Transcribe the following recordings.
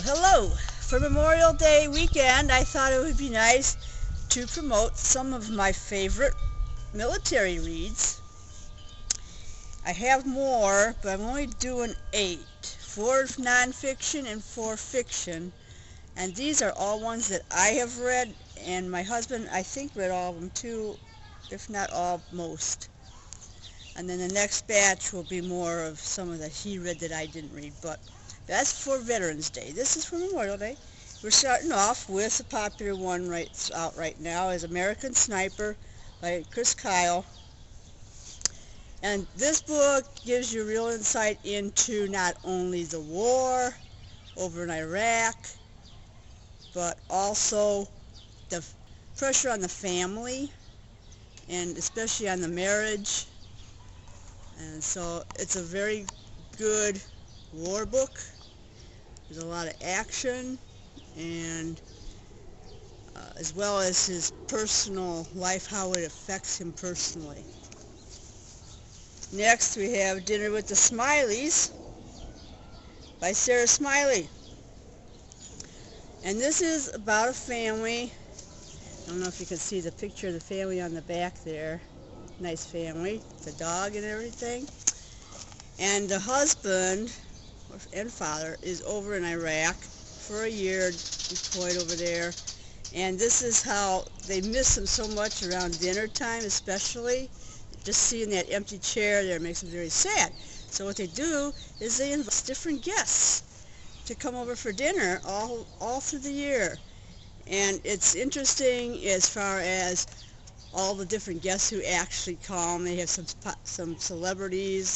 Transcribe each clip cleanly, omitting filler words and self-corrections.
Hello! For Memorial Day weekend, I thought it would be nice to promote some of my favorite military reads. I have more, but I'm only doing 8. 4 nonfiction and 4 fiction. And these are all ones that I have read, and my husband, I think, read all of them too, if not all, most. And then the next batch will be more of some of that he read that I didn't read, but that's for Veterans Day. This is for Memorial Day. We're starting off with a popular one out right now, is American Sniper by Chris Kyle. And this book gives you real insight into not only the war over in Iraq, but also the pressure on the family, and especially on the marriage. And so it's a very good war book. There's a lot of action, and as well as his personal life, how it affects him personally. Next we have Dinner with the Smileys by Sarah Smiley. And this is about a family. I don't know if you can see the picture of the family on the back there. Nice family, the dog and everything. And the husband and father is over in Iraq for a year, deployed over there. And this is how they miss him so much around dinner time, especially. Just seeing that empty chair there makes them very sad. So what they do is they invite different guests to come over for dinner all through the year. And it's interesting as far as all the different guests who actually come. They have some celebrities,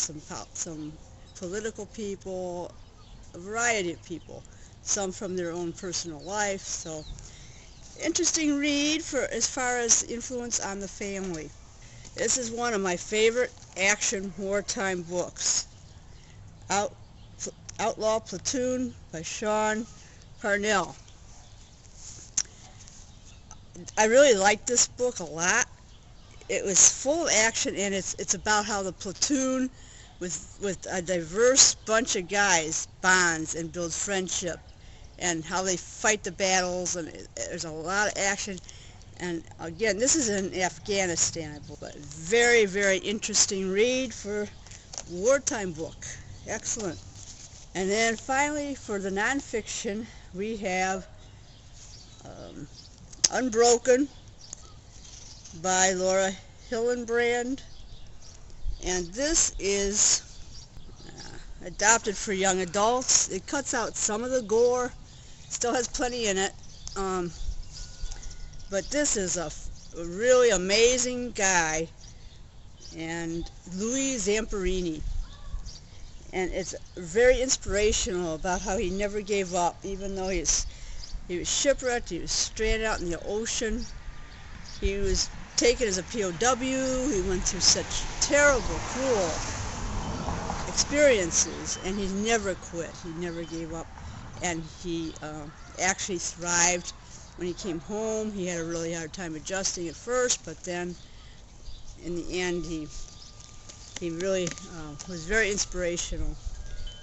some political people, a variety of people, some from their own personal life. So interesting read for as far as influence on the family. This is one of my favorite action wartime books, Outlaw Platoon by Sean Parnell. I really liked this book a lot. It was full of action, and it's about how the platoon with a diverse bunch of guys bonds and builds friendship, and how they fight the battles, and there's a lot of action. And again, this is in Afghanistan, I believe. But very, very interesting read for wartime book. Excellent. And then finally, for the nonfiction, we have Unbroken by Laura Hillenbrand. And this is adapted for young adults. It cuts out some of the gore, still has plenty in it. But this is a really amazing guy, and Louis Zamperini. And it's very inspirational about how he never gave up, even though he was shipwrecked, he was stranded out in the ocean. He was taken as a POW, he went through such terrible, cruel experiences, and he never quit, he never gave up. And he actually thrived when he came home. He had a really hard time adjusting at first, but then in the end he really was very inspirational.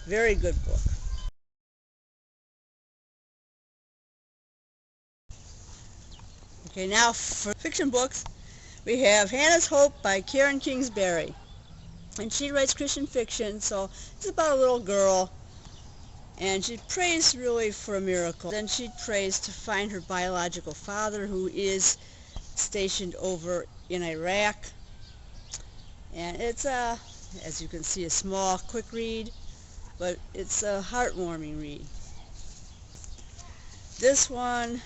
Very good book. Okay, now for fiction books, we have Hannah's Hope by Karen Kingsbury. And she writes Christian fiction, so it's about a little girl, and she prays really for a miracle. Then she prays to find her biological father, who is stationed over in Iraq. And it's as you can see, a small, quick read, but it's a heartwarming read. This one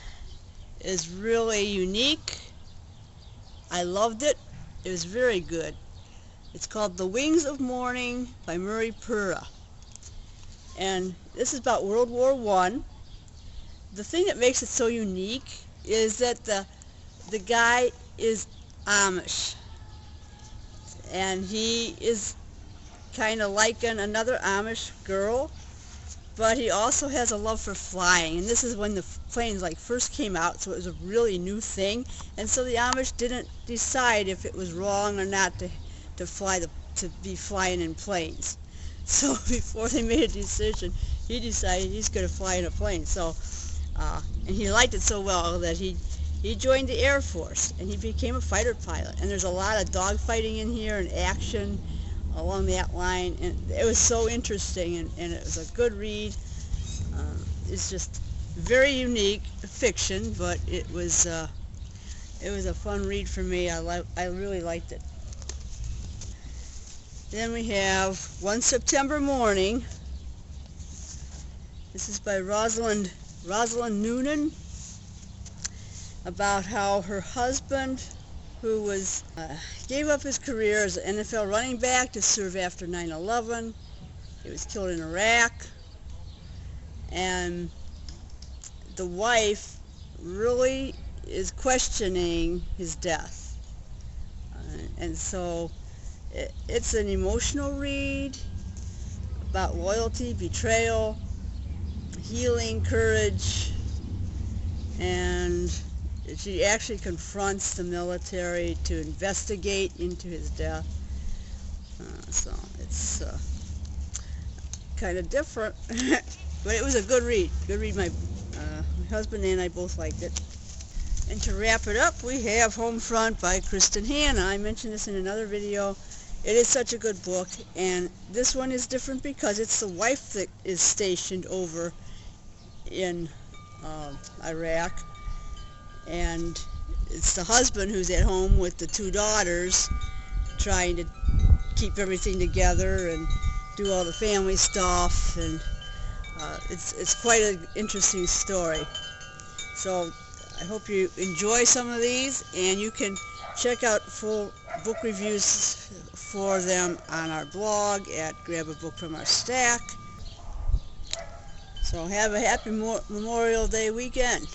is really unique. I loved it. It was very good. It's called The Wings of Morning by Murray Pura. And this is about World War I. The thing that makes it so unique is that the guy is Amish. And he is kind of like another Amish girl, but he also has a love for flying. And this is when the planes first came out, so it was a really new thing. And so the Amish didn't decide if it was wrong or not to be flying in planes. So before they made a decision, he decided he's going to fly in a plane. So, and he liked it so well that he joined the Air Force, and he became a fighter pilot. And there's a lot of dogfighting in here and action along that line, and it was so interesting, and it was a good read. It's just very unique fiction, but it was a fun read for me. I really liked it. Then we have One September Morning. This is by Rosalind Noonan, about how her husband, who was gave up his career as an NFL running back to serve after 9/11. He was killed in Iraq, and the wife really is questioning his death, and so it's an emotional read about loyalty, betrayal, healing, courage, and she actually confronts the military to investigate into his death. So it's kind of different, but it was a good read. My husband and I both liked it. And to wrap it up, we have Homefront by Kristen Hanna. I mentioned this in another video. It is such a good book, and this one is different because it's the wife that is stationed over in Iraq, and it's the husband who's at home with the two daughters trying to keep everything together and do all the family stuff, and it's quite an interesting story. So I hope you enjoy some of these, and you can check out full book reviews for them on our blog at Grab a Book from Our Stack. So have a happy Memorial Day weekend.